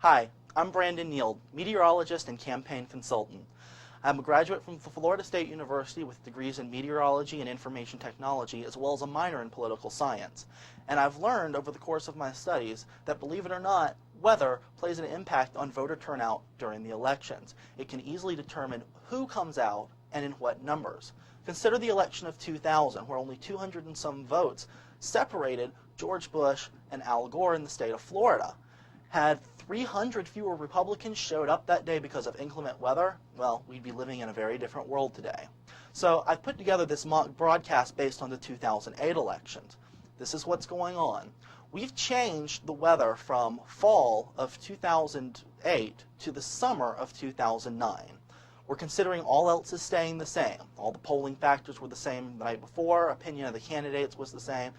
Hi, I'm Brandon Neild, meteorologist and campaign consultant. I'm a graduate from Florida State University with degrees in meteorology and information technology, as well as a minor in political science. And I've learned over the course of my studies that, believe it or not, weather plays an impact on voter turnout during the elections. It can easily determine who comes out and in what numbers. Consider the election of 2000, where only 200 and some votes separated George Bush and Al Gore in the state of Florida. Had 300 fewer Republicans showed up that day because of inclement weather, well, we'd be living in a very different world today. So I've put together this mock broadcast based on the 2008 elections. This is what's going on. We've changed the weather from fall of 2008 to the summer of 2009. We're considering all else is staying the same. All the polling factors were the same the night before, opinion of the candidates was the same.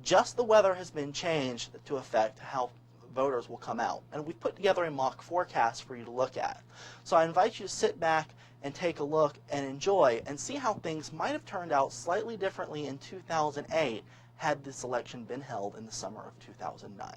Just the weather has been changed to affect how voters will come out. And we've put together a mock forecast for you to look at. So I invite you to sit back and take a look and enjoy and see how things might have turned out slightly differently in 2008 had this election been held in the summer of 2009.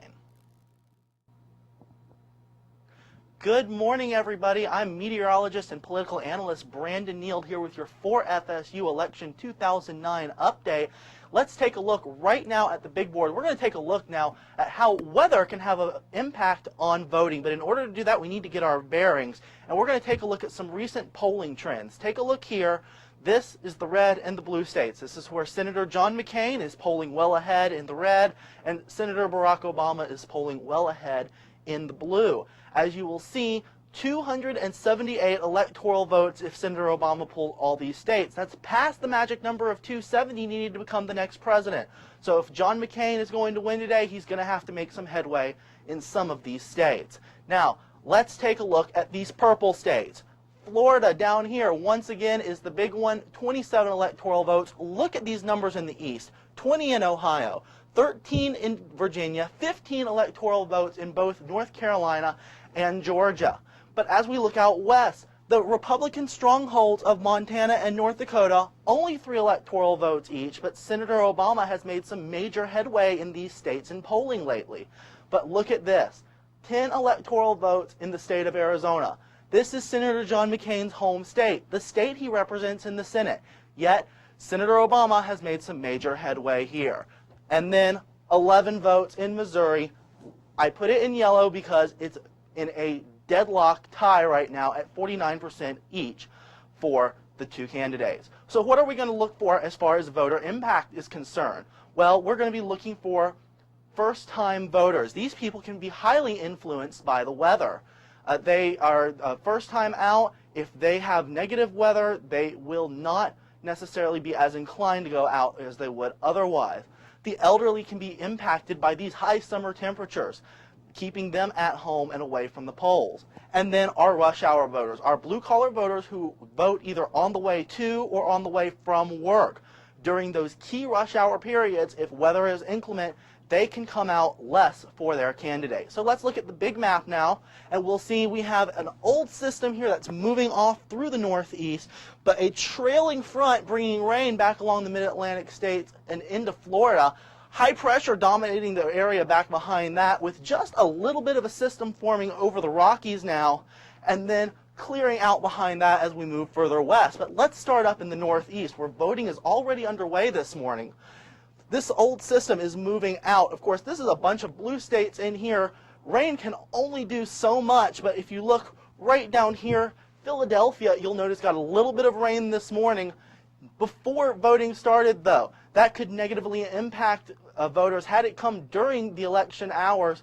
Good morning, everybody. I'm meteorologist and political analyst Brandon Neild here with your 4FSU election 2009 update. Let's take a look right now at the big board. We're going to take a look now at how weather can have an impact on voting. But in order to do that, we need to get our bearings. And we're going to take a look at some recent polling trends. Take a look here. This is the red and the blue states. This is where Senator John McCain is polling well ahead in the red, and Senator Barack Obama is polling well ahead in the blue. As you will see, 278 electoral votes if Senator Obama pulled all these states. That's past the magic number of 270 needed to become the next president. So if John McCain is going to win today, he's going to have to make some headway in some of these states. Now, let's take a look at these purple states. Florida down here, once again, is the big one, 27 electoral votes. Look at these numbers in the east, 20 in Ohio, 13 in Virginia, 15 electoral votes in both North Carolina and Georgia. But as we look out west, the Republican strongholds of Montana and North Dakota, only 3 electoral votes each, but Senator Obama has made some major headway in these states in polling lately. But look at this, 10 electoral votes in the state of Arizona. This is Senator John McCain's home state, the state he represents in the Senate. Yet, Senator Obama has made some major headway here. And then 11 votes in Missouri. I put it in yellow because it's in a deadlock tie right now at 49% each for the two candidates. So what are we going to look for as far as voter impact is concerned? Well, we're going to be looking for first-time voters. These people can be highly influenced by the weather. They are first time out. If they have negative weather, they will not necessarily be as inclined to go out as they would otherwise. The elderly can be impacted by these high summer temperatures, keeping them at home and away from the polls. And then our rush hour voters, our blue-collar voters who vote either on the way to or on the way from work. During those key rush hour periods, if weather is inclement, they can come out less for their candidate. So let's look at the big map now, and we'll see we have an old system here that's moving off through the northeast, but a trailing front bringing rain back along the mid-Atlantic states and into Florida. High pressure dominating the area back behind that, with just a little bit of a system forming over the Rockies now, and then clearing out behind that as we move further west. But let's start up in the northeast, where voting is already underway this morning. This old system is moving out. Of course, this is a bunch of blue states in here. Rain can only do so much, but if you look right down here, Philadelphia, you'll notice, got a little bit of rain this morning. Before voting started, though, that could negatively impact voters had it come during the election hours,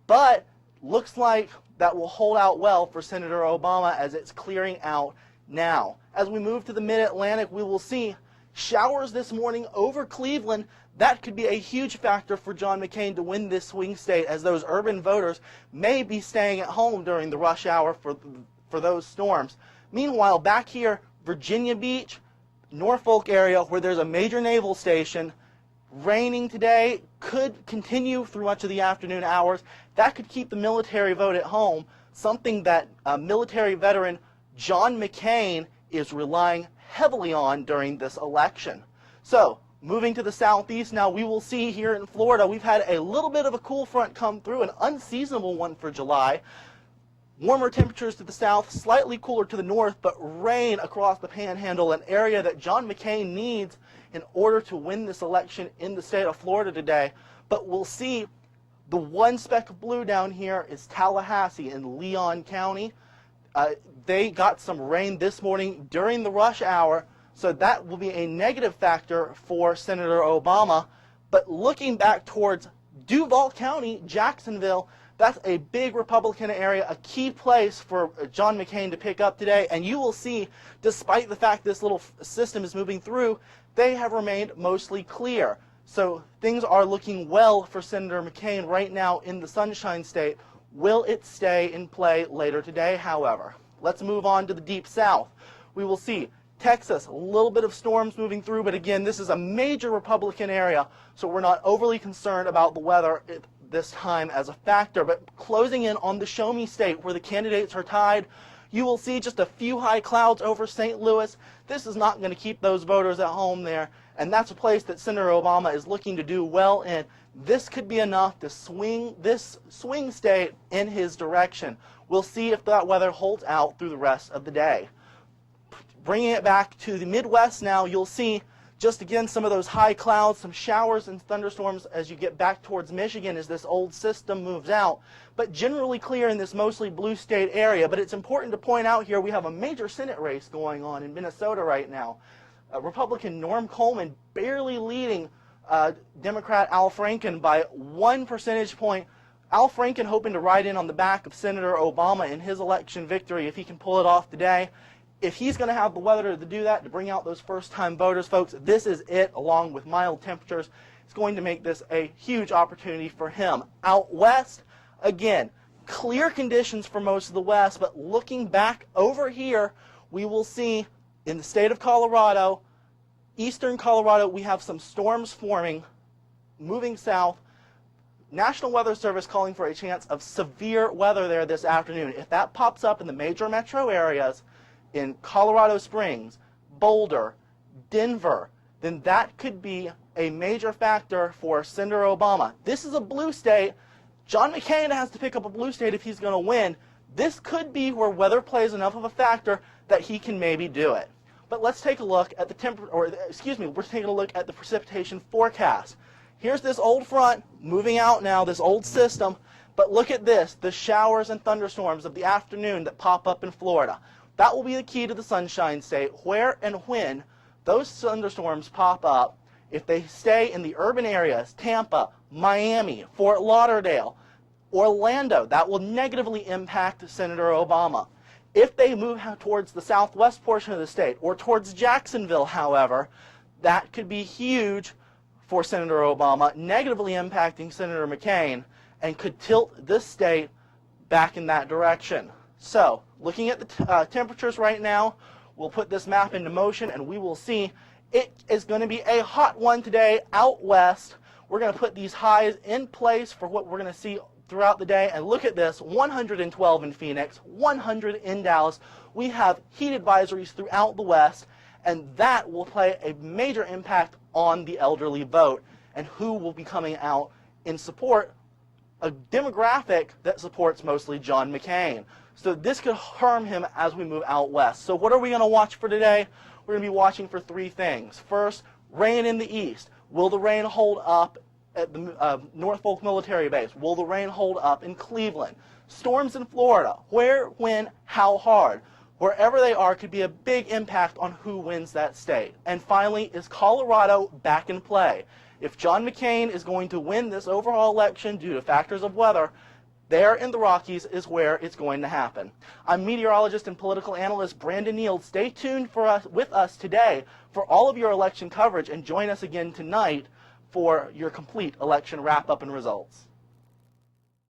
but looks like that will hold out well for Senator Obama as it's clearing out now. As we move to the mid-Atlantic, we will see showers this morning over Cleveland. That could be a huge factor for John McCain to win this swing state, as those urban voters may be staying at home during the rush hour for those storms. Meanwhile, back here, Virginia Beach, Norfolk area, where there's a major naval station, raining today, could continue through much of the afternoon hours. That could keep the military vote at home, something that military veteran John McCain is relying heavily on during this election. So, moving to the southeast now, we will see here in Florida, we've had a little bit of a cool front come through, an unseasonable one for July. Warmer temperatures to the south, slightly cooler to the north, but rain across the panhandle, an area that John McCain needs in order to win this election in the state of Florida today. But we'll see, the one speck of blue down here is Tallahassee in Leon County. They got some rain this morning during the rush hour, so that will be a negative factor for Senator Obama. But looking back towards Duval County, Jacksonville, that's a big Republican area, a key place for John McCain to pick up today. And you will see, despite the fact this little system is moving through, they have remained mostly clear. So things are looking well for Senator McCain right now in the Sunshine State. Will it stay in play later today, however? Let's move on to the Deep South. We will see Texas, a little bit of storms moving through, but again, this is a major Republican area, so we're not overly concerned about the weather this time as a factor. But closing in on the Show Me State, where the candidates are tied, you will see just a few high clouds over St. Louis. This is not going to keep those voters at home there, and that's a place that Senator Obama is looking to do well in. This could be enough to swing this swing state in his direction. We'll see if that weather holds out through the rest of the day. Bringing it back to the Midwest now, you'll see just again some of those high clouds, some showers and thunderstorms as you get back towards Michigan as this old system moves out, but generally clear in this mostly blue state area. But it's important to point out here we have a major Senate race going on in Minnesota right now. Republican Norm Coleman barely leading Democrat Al Franken by 1 percentage point. Al Franken hoping to ride in on the back of Senator Obama in his election victory if he can pull it off today. If he's going to have the weather to do that, to bring out those first-time voters, folks, this is it, along with mild temperatures. It's going to make this a huge opportunity for him. Out west, again, clear conditions for most of the west, but looking back over here, we will see in the state of Colorado, eastern Colorado, we have some storms forming, moving south. National Weather Service calling for a chance of severe weather there this afternoon. If that pops up in the major metro areas, in Colorado Springs, Boulder, Denver, then that could be a major factor for Senator Obama. This is a blue state. John McCain has to pick up a blue state if he's going to win. This could be where weather plays enough of a factor that he can maybe do it. But let's take a look at the we're taking a look at the precipitation forecast. Here's this old front moving out now, this old system, but look at this, the showers and thunderstorms of the afternoon that pop up in Florida. That will be the key to the Sunshine State, where and when those thunderstorms pop up. If they stay in the urban areas, Tampa, Miami, Fort Lauderdale, Orlando, that will negatively impact Senator Obama. If they move towards the southwest portion of the state or towards Jacksonville, however, that could be huge for Senator Obama, negatively impacting Senator McCain, and could tilt this state back in that direction. So, looking at the temperatures right now, we'll put this map into motion and we will see it is going to be a hot one today out west. We're going to put these highs in place for what we're going to see throughout the day. And look at this, 112 in Phoenix, 100 in Dallas. We have heat advisories throughout the west, and that will play a major impact on the elderly vote and who will be coming out in support, a demographic that supports mostly John McCain. So this could harm him as we move out west. So what are we going to watch for today? We're going to be watching for three things. First, rain in the east. Will the rain hold up at the Norfolk Military Base? Will the rain hold up in Cleveland? Storms in Florida. Where, when, how hard? Wherever they are could be a big impact on who wins that state. And finally, is Colorado back in play? If John McCain is going to win this overall election due to factors of weather, there in the Rockies is where it's going to happen. I'm meteorologist and political analyst Brandon Neild. Stay tuned with us today for all of your election coverage, and join us again tonight for your complete election wrap-up and results.